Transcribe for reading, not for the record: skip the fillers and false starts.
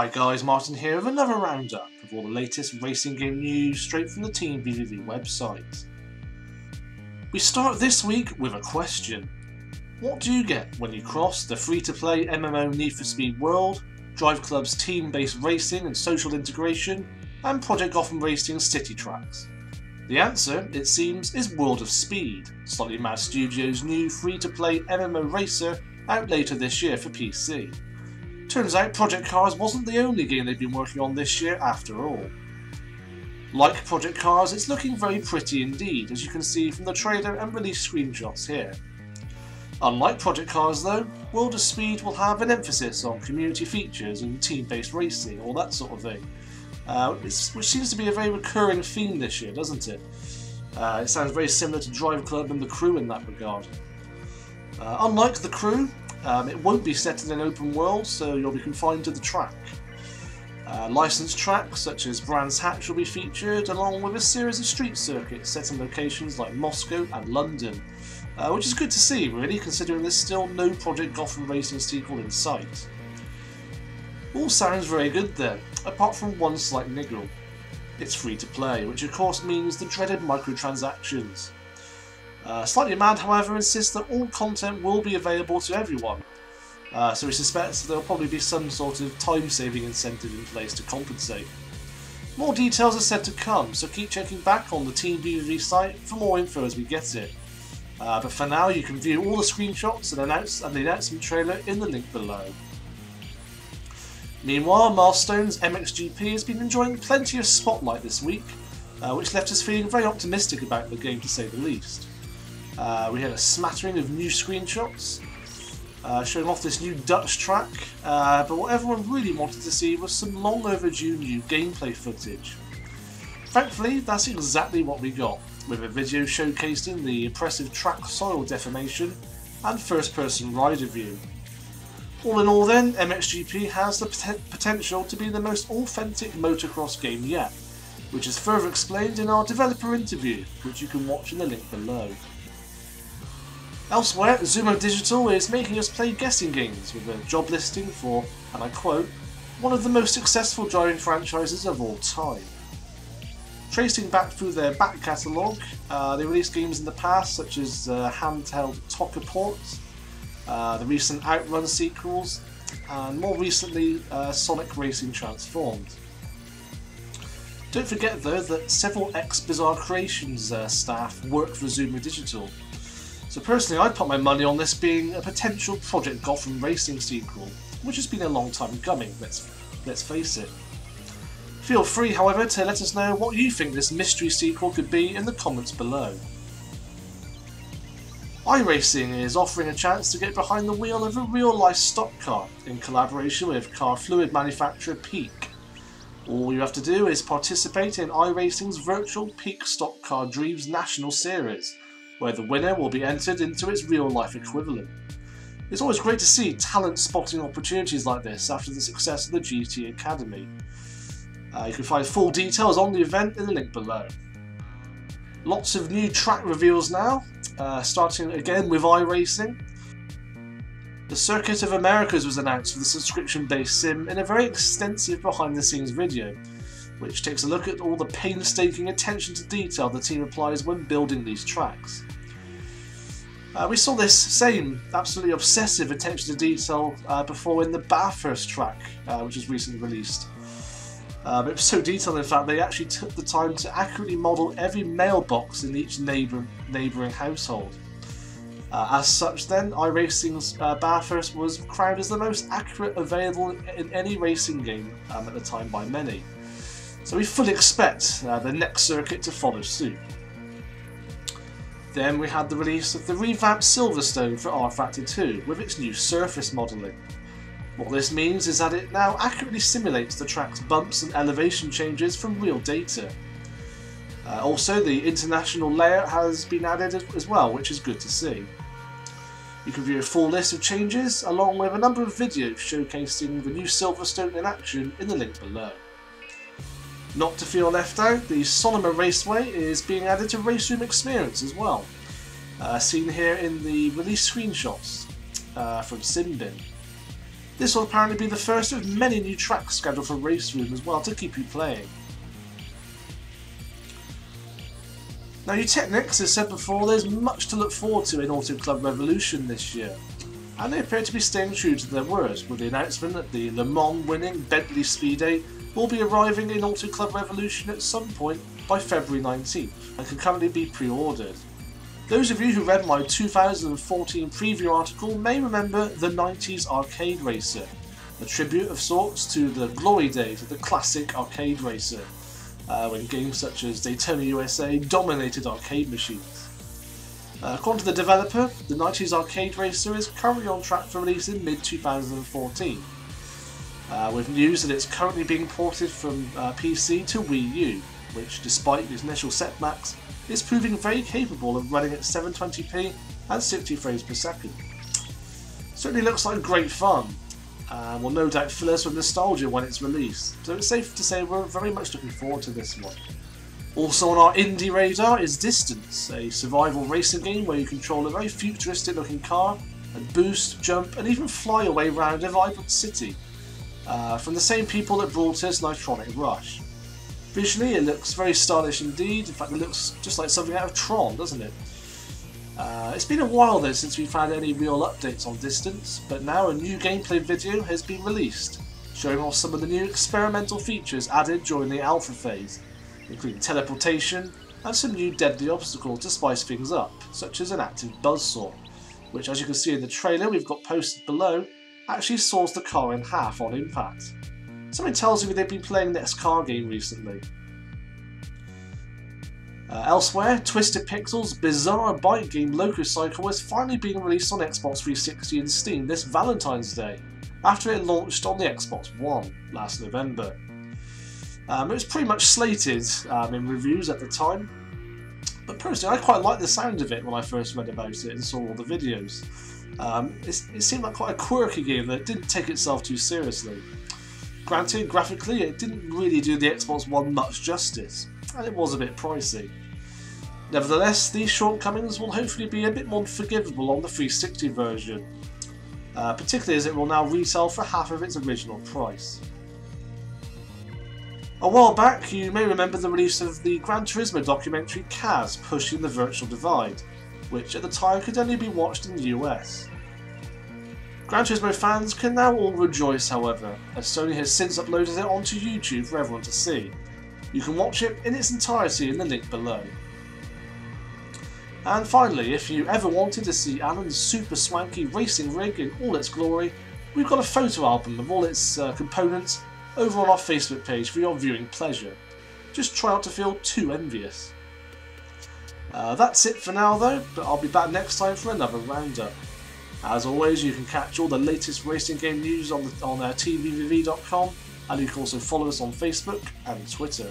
Hi guys, Martin here with another roundup of all the latest racing game news straight from the Team VVV website. We start this week with a question. What do you get when you cross the free-to-play MMO Need for Speed world, Drive Club's team-based racing and social integration, and Project Gotham Racing's city tracks? The answer, it seems, is World of Speed, Slightly Mad Studios' new free-to-play MMO racer out later this year for PC. Turns out Project Cars wasn't the only game they've been working on this year after all. Like Project Cars, it's looking very pretty indeed, as you can see from the trailer and release screenshots here. Unlike Project Cars though, World of Speed will have an emphasis on community features and team-based racing, all that sort of thing, which seems to be a very recurring theme this year, doesn't it? It sounds very similar to Drive Club and The Crew in that regard. Unlike The Crew, it won't be set in an open world, so you'll be confined to the track. Licensed tracks such as Brands Hatch will be featured, along with a series of street circuits set in locations like Moscow and London, which is good to see really, considering there's still no Project Gotham Racing sequel in sight. All sounds very good then, apart from one slight niggle. It's free to play, which of course means the dreaded microtransactions. Slightly Mad, however, insists that all content will be available to everyone, so he suspects there will probably be some sort of time-saving incentive in place to compensate. More details are said to come, so keep checking back on the Team VVV site for more info as we get it. But for now, you can view all the screenshots and the announcement trailer in the link below. Meanwhile, Milestone's MXGP has been enjoying plenty of spotlight this week, which left us feeling very optimistic about the game to say the least. We had a smattering of new screenshots showing off this new Dutch track, but what everyone really wanted to see was some long overdue new gameplay footage. Thankfully, that's exactly what we got, with a video showcasing the impressive track soil deformation and first-person rider view. All in all then, MXGP has the potential to be the most authentic motocross game yet, which is further explained in our developer interview, which you can watch in the link below. Elsewhere, Zuma Digital is making us play guessing games with a job listing for, and I quote, one of the most successful driving franchises of all time. Tracing back through their back catalogue, they released games in the past such as handheld Tocker ports, the recent Outrun sequels, and more recently Sonic Racing Transformed. Don't forget though that several ex-Bizarre Creations staff work for Zuma Digital. So personally, I'd put my money on this being a potential Project Gotham Racing sequel, which has been a long time coming, let's face it. Feel free, however, to let us know what you think this mystery sequel could be in the comments below. iRacing is offering a chance to get behind the wheel of a real-life stock car in collaboration with car fluid manufacturer Peak. All you have to do is participate in iRacing's virtual Peak Stock Car Dreams National Series, where the winner will be entered into its real-life equivalent. It's always great to see talent spotting opportunities like this after the success of the GT Academy. You can find full details on the event in the link below. Lots of new track reveals now, starting again with iRacing. The Circuit of Americas was announced for the subscription-based sim in a very extensive behind-the-scenes video, which takes a look at all the painstaking attention to detail the team applies when building these tracks. We saw this same absolutely obsessive attention to detail before in the Bathurst track, which was recently released. It was so detailed in fact they actually took the time to accurately model every mailbox in each neighbouring household. As such then, iRacing's Bathurst was crowned as the most accurate available in any racing game at the time by many. So we fully expect the next circuit to follow suit. Then we had the release of the revamped Silverstone for R-Factor 2 with its new surface modelling. What this means is that it now accurately simulates the track's bumps and elevation changes from real data. Also, the international layout has been added as well, which is good to see. You can view a full list of changes along with a number of videos showcasing the new Silverstone in action in the link below. Not to feel left out, the Sonoma Raceway is being added to Race Room Experience as well, seen here in the release screenshots from Simbin. This will apparently be the first of many new tracks scheduled for Race Room as well to keep you playing. Now, Technics has said before there's much to look forward to in Auto Club Revolution this year, and they appear to be staying true to their word with the announcement that the Le Mans winning Bentley Speed 8 will be arriving in Auto Club Revolution at some point by February 19th and can currently be pre-ordered. Those of you who read my 2014 preview article may remember the 90s arcade racer, a tribute of sorts to the glory days of the classic arcade racer, when games such as Daytona USA dominated arcade machines. According to the developer, the 90s arcade racer is currently on track for release in mid-2014, with news that it's currently being ported from PC to Wii U, which, despite its initial setbacks, is proving very capable of running at 720p and 60 frames per second. Certainly looks like great fun, and will no doubt fill us with nostalgia when it's released, so it's safe to say we're very much looking forward to this one. Also on our indie radar is Distance, a survival racing game where you control a very futuristic looking car and boost, jump and even fly away around a vibrant city, from the same people that brought us Nitronic Rush. Visually it looks very stylish indeed, in fact it looks just like something out of Tron, doesn't it? It's been a while though since we've had any real updates on Distance, but now a new gameplay video has been released, showing off some of the new experimental features added during the alpha phase, including teleportation and some new deadly obstacles to spice things up, such as an active buzzsaw, which, as you can see in the trailer we've got posted below, actually saws the car in half on impact. Something tells me they've been playing this car game recently. Elsewhere, Twisted Pixel's bizarre bike game LocoCycle is finally being released on Xbox 360 and Steam this Valentine's Day, after it launched on the Xbox One last November. It was pretty much slated in reviews at the time, but personally I quite liked the sound of it when I first read about it and saw all the videos. It seemed like quite a quirky game that didn't take itself too seriously. Granted, graphically it didn't really do the Xbox One much justice, and it was a bit pricey. Nevertheless, these shortcomings will hopefully be a bit more forgivable on the 360 version, particularly as it will now retail for half of its original price. A while back, you may remember the release of the Gran Turismo documentary Kaz Pushing the Virtual Divide, which at the time could only be watched in the US. Gran Turismo fans can now all rejoice, however, as Sony has since uploaded it onto YouTube for everyone to see. You can watch it in its entirety in the link below. And finally, if you ever wanted to see Alan's super swanky racing rig in all its glory, we've got a photo album of all its components over on our Facebook page for your viewing pleasure. Just try not to feel too envious. That's it for now though, but I'll be back next time for another roundup. As always, you can catch all the latest racing game news on tvvv.com, and you can also follow us on Facebook and Twitter.